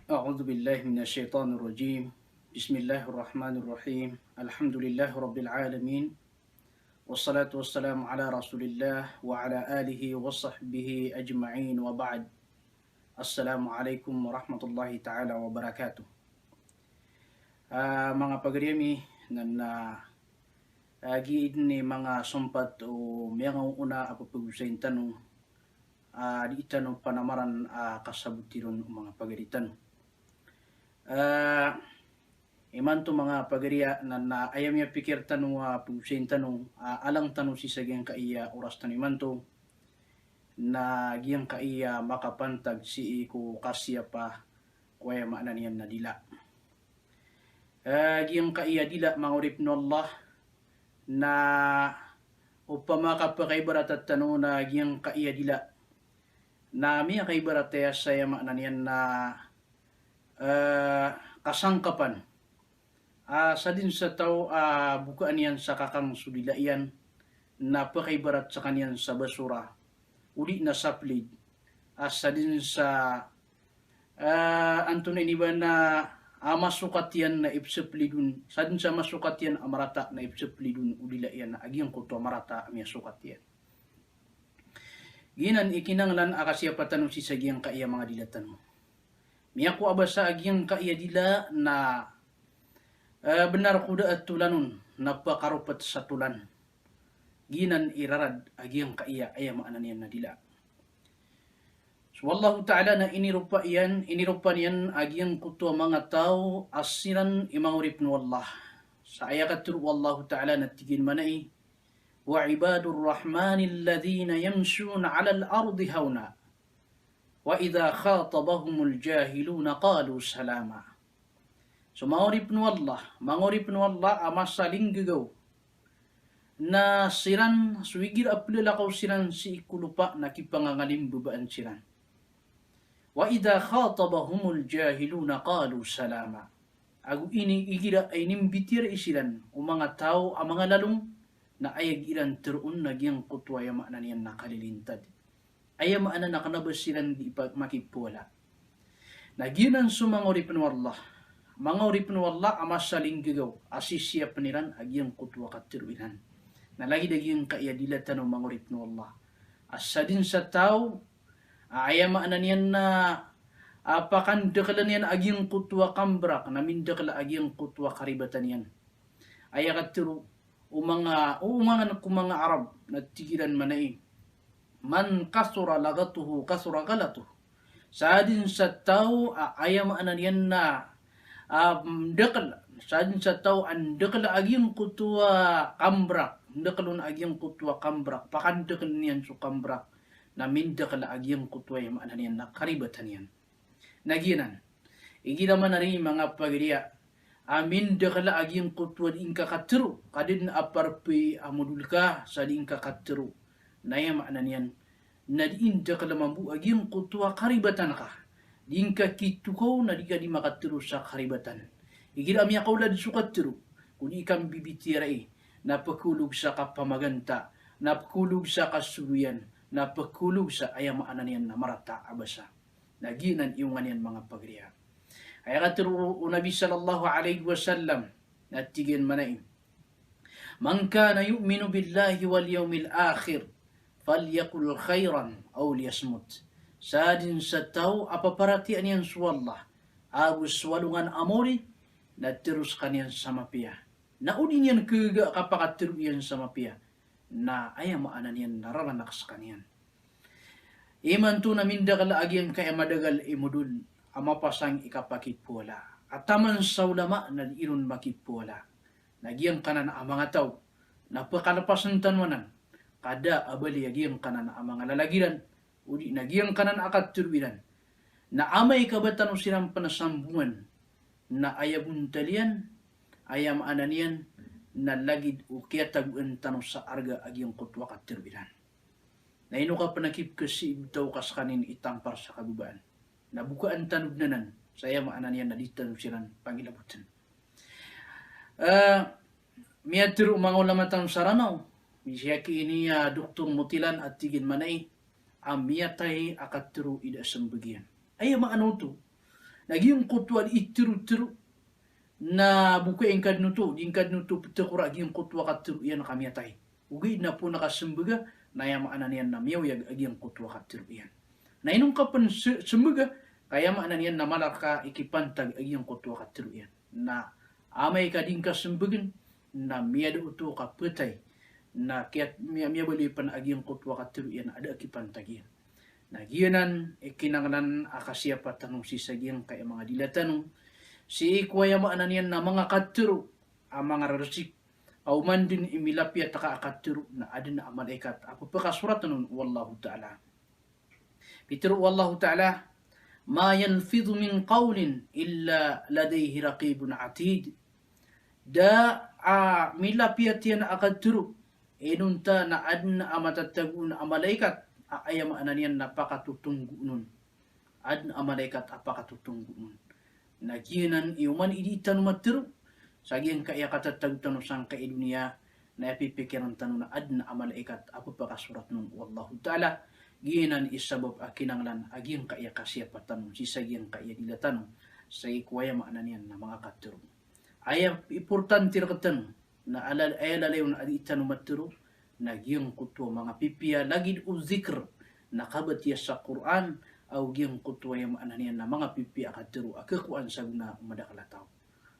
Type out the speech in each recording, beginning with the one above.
أعوذ بالله من الشيطان الرجيم. بسم الله الرحمن الرحيم. الحمد لله رب العالمين، والصلاة والسلام على رسول الله وعلى آله وصحبه أجمعين وبعد. السلام عليكم ورحمة الله تعالى وبركاته. Mga pagriami na giid ni mga sumpat o mga una ako pag-usayin tanong di itanong panamaran kasabutiron o mga pagaritan. Iman to mga pagariya na ayam ya pikir tanong pag-usayin tanong alang tanong si sagyang kaiya oras tanong iman to na giyang kaiya makapantag si ko kasya pa kuya maananiyan na dila. Giyang kaiya dila mangurip no Allah na upama kapakaibarat at tanong na giyang kaiya dila na miya kaibarat ya saya maananiyan na kasangkapan sa din sa tao bukaan yan sa kakang sudilaian na pakaibarat sa kanyan sa basura uli na saplid sa din sa anton iniba na masukat yan na ipsaplidun sa din sa masukat yan amarata na ipsaplidun udilaian na agyang kuto amarata miya sukat yan ginan ikinanglan akasya patanong si sagyang kaiya mga dilatan mo miya ko abasa agyang kaiya dila na benar kuda at tulanun napakarupat sa tulan ginan irarad agyang kaiya ay maanan yan na dila. So wallahu ta'ala na inirupa niyan agyang kuto mga tao asiran imangurip no Allah. Sa ayakatur wallahu ta'ala na tigin manay wa ibadur rahmani alladhina yamshuna 'ala al-ardi hauna wa idha khatabahumul jahiluna qalu salama. So mangurip no Allah amasaling gagaw na siran suwigir apilakaw siran si ikulupa na kipangangalim bubaan siran. Wa idha khatabahumul jahiluna qalu salama. Agu ini igira ay nimbitir isiran o mga tao ang mga lalong na ayag iran terun nagyang kutwa ya maanan yan nakalilintad. Ay maanan nakanabas siran di makipula. Nagyanan sumangurip no Allah. Mangurip no Allah amasaling gagaw asisya paniran agyang kutwa katiruinan. Nalagi dagyang kaiyadilatan o mangurip no Allah. Asa din sa tao maanan yan na pakandakalan yan agyang kutwa kambrak namindakala agyang kutwa karibatan yan. Ayakatiru umanga Arab na tigiran manay man kasura lagatuhu kasura galatuhu. Sa din sa tao maanan yan na dakal sa din sa tao andakal agyang kutwa kambrak dakalun agyang kutwa kambrak pakandakal niyan su kambrak na mindakal agyang kutwa yung maanan yan na karibatan yan. Naginan igila man na rin mga pagriya mindakal agyang kutwa di inka katero kadin aparpi amudul ka sa di inka katero na yung maanan yan na di indakal mambu agyang kutwa karibatan ka di inka kitukaw na di ka di makatero sa karibatan igila miya kaulad sukatero kung ikang bibitiray napakulog sa kapamaganta napakulog sa kasuluyan napakulog sa ayamaanan yan na marata abasa naginan iyong yan mga pagriya. Ay katuro Nabi sallallahu alaihi wasallam natigin manay man kana yu'minu billahi wal yawmil akhir falyakul khairan aw liyasmut. Sa din sa tao apaparatian yan su Allah abus walungan amori na terus kanyan sa mapia naudin yan kaga kapakatiru yan sa mapia na ayamaanan yan nararanak sa kanyan. Iman to na mindakala agyan kaya madagal imudul amapasang ikapakipula. At taman sa ulama na iron makipula. Nagyang kanan ang mga tao. Napakalapasan tanwanan. Kada abali agyang kanan ang mga lalagiran. Uli nagyang kanan akat turbiran. Na amay kabatan o silang panasambungan. Na ayabuntalian. Ayamaanan yan. Na lagid o kaya taguan tanong sa arga agyang kutwa kat turbiran. Na ino ka panakip kasi itaw kas kanin itampar sa kabubaan. Nabukaan tanog nanan, saya maanan yan naditan silang pangilabutan. Miyatiru mga ulamatang saranaw, misiyaki ini Dr. Mutilan at tigin manay, miyatay akatiru ida sambagyan. Ay maano to, naging kutwa itiru-tiru na buku yang kadnutu petekura aging kutwa katiru yan kami atay. Ugi na po nakasembaga na yung maananian na miyaw yung aging kutwa katiru yan. Na inong kapan sembaga kaya maananian na malaka ikipantag aging kutwa katiru yan. Na amay kading kasembagan na miyada uto kapatay na kaya miya balipan aging kutwa katiru yan ada ikipantag yan. Nagiyanan ikinanglan akasya patanong si saging kaya mga dilatanong si ikwaya maanan yan na mga katiru ang mga rasik au man din imilapya taka akatiru na adin na malaikat apa pa kasurat nun wallahu ta'ala Pitru wallahu ta'ala ma yanfidhu min qawlin illa ladayhi raqibun atid da milapya tiyan akatiru enunta na adin na amatatagun na malaikat ayam maanan yan napakatutunggu nun adin na malaikat apakatutunggu nun nagiyanan iuman iditan matiru sagiang kaya katatag tanong sang kay dunia na ipipikiran tanong na adna amalaikat apo pa kasurat nun wallahu ta'ala giyanan isabab akinanglan agiang kaya kasya patanong si sagiang kaya dilatanong sa ikwaya maanan yan na mga katiru ay importante rakatan na alalay na aditan matiru nagiyang kutwa mga pipiya lagid o zikr na kabatiya sa Quran au giyang kutwa yung maananian na mga pipi akatiru akakuan sa guna madakalataw.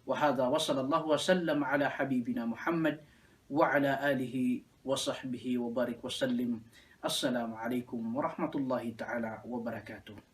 Wa hadha wa sallallahu wa sallam ala habibina Muhammad wa ala alihi wa sahbihi wa barik wa sallim. Assalamu alaikum wa rahmatullahi ta'ala wa barakatuh.